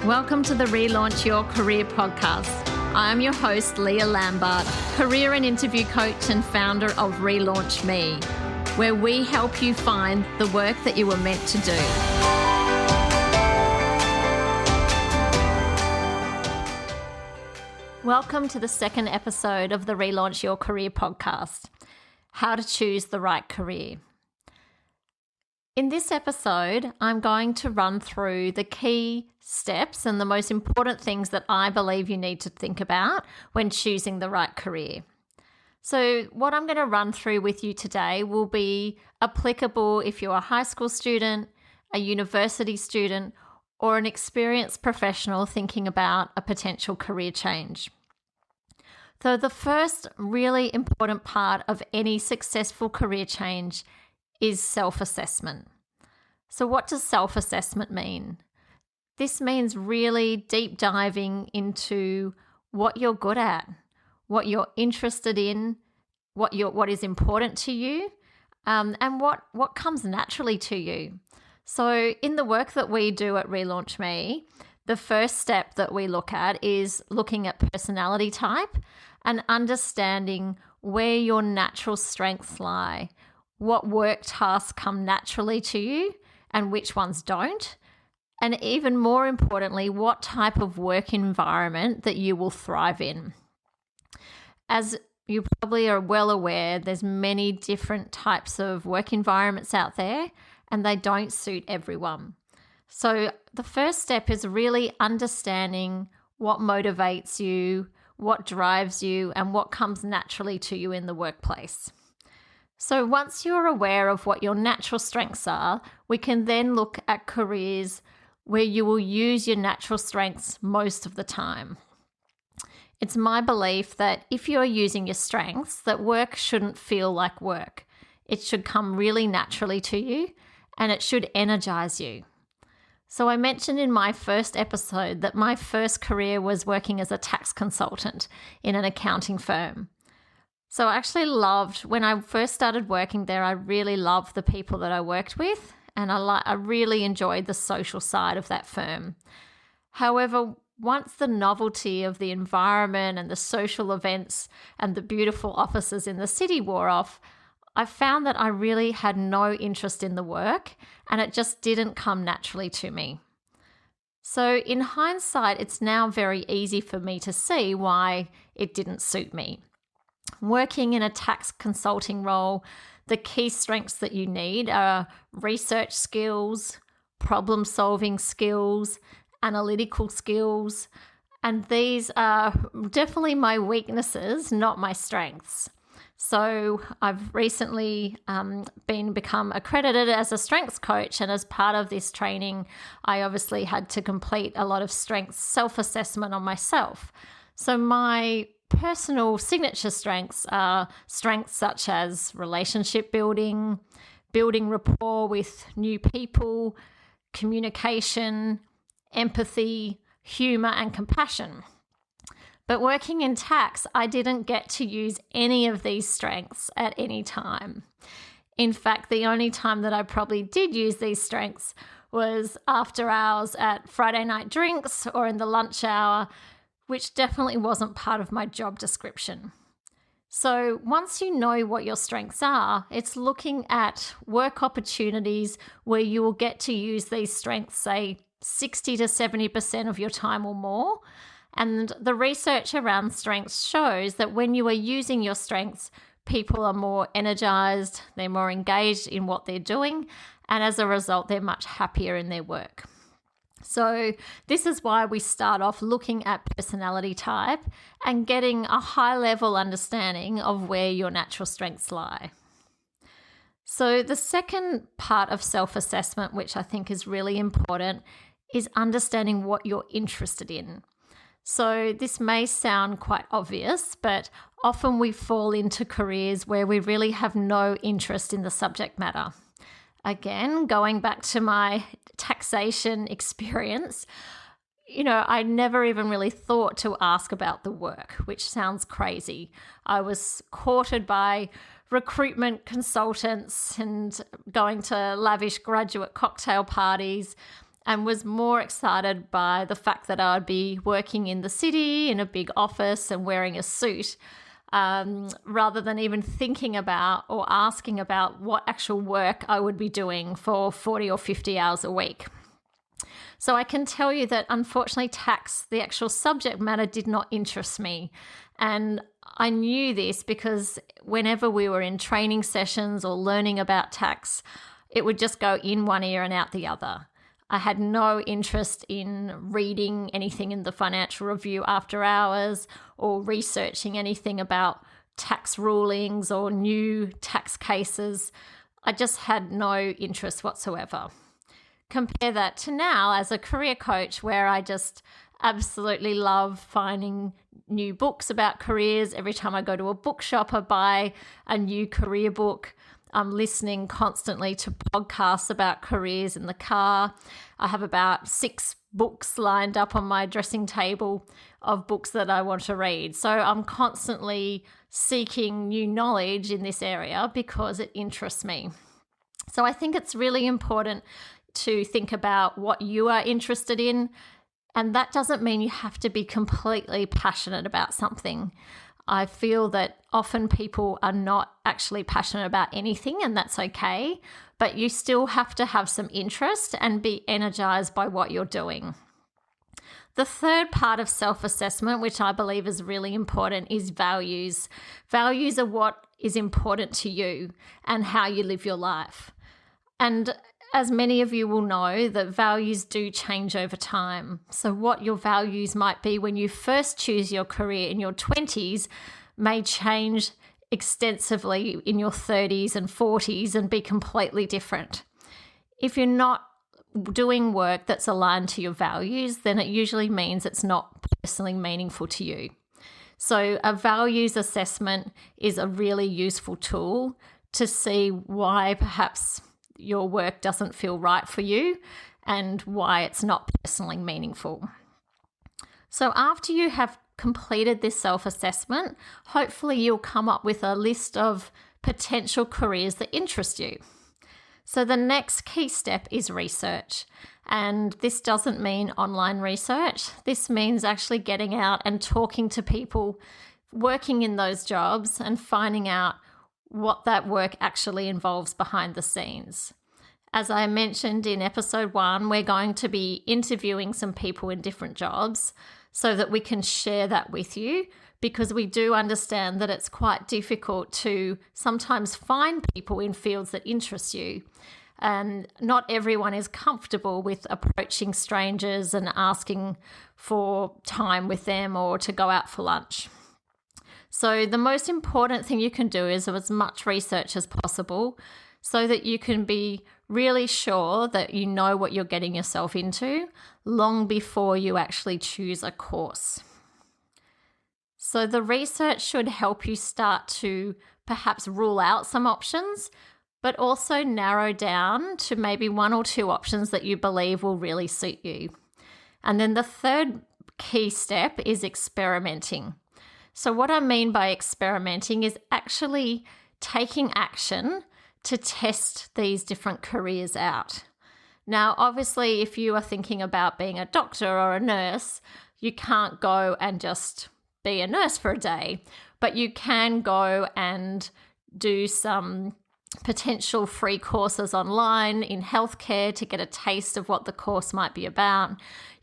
Welcome to the Relaunch Your Career podcast. I am your host, Leah Lambart, career and interview coach and founder of Relaunch Me, where we help you find the work that you were meant to do. Welcome to the second episode of the Relaunch Your Career podcast, How to Choose the Right Career. In this episode, I'm going to run through the key steps and the most important things that I believe you need to think about when choosing the right career. So what I'm going to run through with you today will be applicable if you're a high school student, a university student, or an experienced professional thinking about a potential career change. So the first really important part of any successful career change is self-assessment. So what does self-assessment mean? This means really deep diving into what you're good at, what you're interested in, what is important to you, and what comes naturally to you. So in the work that we do at Relaunch Me, the first step that we look at is looking at personality type and understanding where your natural strengths lie, what work tasks come naturally to you and which ones don't, and even more importantly, what type of work environment that you will thrive in. As you probably are well aware, there's many different types of work environments out there and they don't suit everyone. So the first step is really understanding what motivates you, what drives you, and what comes naturally to you in the workplace. So once you're aware of what your natural strengths are, we can then look at careers where you will use your natural strengths most of the time. It's my belief that if you're using your strengths, that work shouldn't feel like work. It should come really naturally to you and it should energize you. So I mentioned in my first episode that my first career was working as a tax consultant in an accounting firm. So I actually loved, when I first started working there, I really loved the people that I worked with, and I really enjoyed the social side of that firm. However, once the novelty of the environment and the social events and the beautiful offices in the city wore off, I found that I really had no interest in the work and it just didn't come naturally to me. So in hindsight, it's now very easy for me to see why it didn't suit me. Working in a tax consulting role, the key strengths that you need are research skills, problem-solving skills, analytical skills, and these are definitely my weaknesses, not my strengths. So I've recently become accredited as a strengths coach, and as part of this training, I obviously had to complete a lot of strengths self-assessment on myself. So my personal signature strengths are strengths such as relationship building, building rapport with new people, communication, empathy, humor, and compassion. But working in tax, I didn't get to use any of these strengths at any time. In fact, the only time that I probably did use these strengths was after hours at Friday night drinks or in the lunch hour, which definitely wasn't part of my job description. So once you know what your strengths are, it's looking at work opportunities where you will get to use these strengths, say 60 to 70% of your time or more. And the research around strengths shows that when you are using your strengths, people are more energized, they're more engaged in what they're doing, and as a result, they're much happier in their work. So this is why we start off looking at personality type and getting a high-level understanding of where your natural strengths lie. So the second part of self-assessment, which I think is really important, is understanding what you're interested in. So this may sound quite obvious, but often we fall into careers where we really have no interest in the subject matter. Again, going back to my taxation experience, I never even really thought to ask about the work, which sounds crazy. I was courted by recruitment consultants and going to lavish graduate cocktail parties and was more excited by the fact that I would be working in the city in a big office and wearing a suit, rather than even thinking about or asking about what actual work I would be doing for 40 or 50 hours a week. So I can tell you that unfortunately tax, the actual subject matter, did not interest me. And I knew this because whenever we were in training sessions or learning about tax, it would just go in one ear and out the other. I had no interest in reading anything in the Financial Review after hours or researching anything about tax rulings or new tax cases. I just had no interest whatsoever. Compare that to now as a career coach, where I just absolutely love finding new books about careers. Every time I go to a bookshop, I buy a new career book. I'm listening constantly to podcasts about careers in the car. I have about 6 books lined up on my dressing table of books that I want to read. So I'm constantly seeking new knowledge in this area because it interests me. So I think it's really important to think about what you are interested in. And that doesn't mean you have to be completely passionate about something. I feel that often people are not actually passionate about anything, and that's okay, but you still have to have some interest and be energized by what you're doing. The third part of self-assessment, which I believe is really important, is values. Values are what is important to you and how you live your life. And as many of you will know, that values do change over time. So what your values might be when you first choose your career in your 20s may change extensively in your 30s and 40s and be completely different. If you're not doing work that's aligned to your values, then it usually means it's not personally meaningful to you. So a values assessment is a really useful tool to see why perhaps your work doesn't feel right for you and why it's not personally meaningful. So after you have completed this self-assessment, hopefully you'll come up with a list of potential careers that interest you. So the next key step is research. And this doesn't mean online research. This means actually getting out and talking to people working in those jobs and finding out what that work actually involves behind the scenes. As I mentioned in episode 1, we're going to be interviewing some people in different jobs so that we can share that with you, because we do understand that it's quite difficult to sometimes find people in fields that interest you. And not everyone is comfortable with approaching strangers and asking for time with them or to go out for lunch. So the most important thing you can do is as much research as possible so that you can be really sure that you know what you're getting yourself into long before you actually choose a course. So the research should help you start to perhaps rule out some options, but also narrow down to maybe 1 or 2 options that you believe will really suit you. And then the third key step is experimenting. So what I mean by experimenting is actually taking action to test these different careers out. Now, obviously, if you are thinking about being a doctor or a nurse, you can't go and just be a nurse for a day, but you can go and do some potential free courses online in healthcare to get a taste of what the course might be about.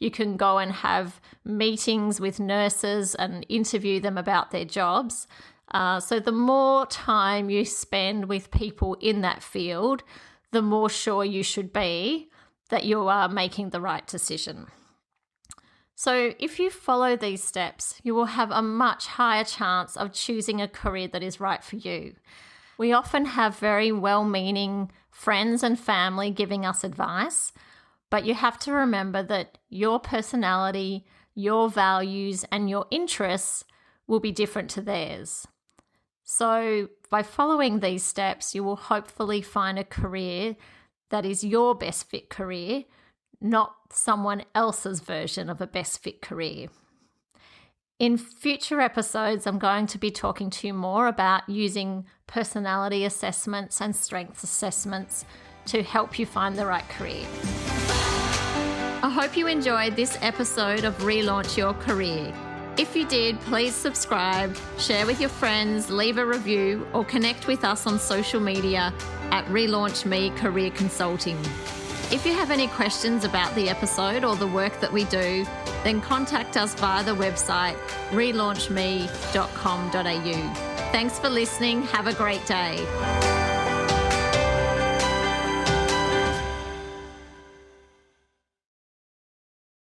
You can go and have meetings with nurses and interview them about their jobs. So the more time you spend with people in that field, the more sure you should be that you are making the right decision. So if you follow these steps, you will have a much higher chance of choosing a career that is right for you. We often have very well-meaning friends and family giving us advice, but you have to remember that your personality, your values, and your interests will be different to theirs. So by following these steps, you will hopefully find a career that is your best fit career, not someone else's version of a best fit career. In future episodes, I'm going to be talking to you more about using personality assessments and strengths assessments to help you find the right career. hope you enjoyed this episode of Relaunch Your Career. If you did, please subscribe, share with your friends, leave a review, or connect with us on social media at Relaunch Me Career Consulting. If you have any questions about the episode or the work that we do, then contact us via the website relaunchme.com.au. Thanks for listening. Have a great day.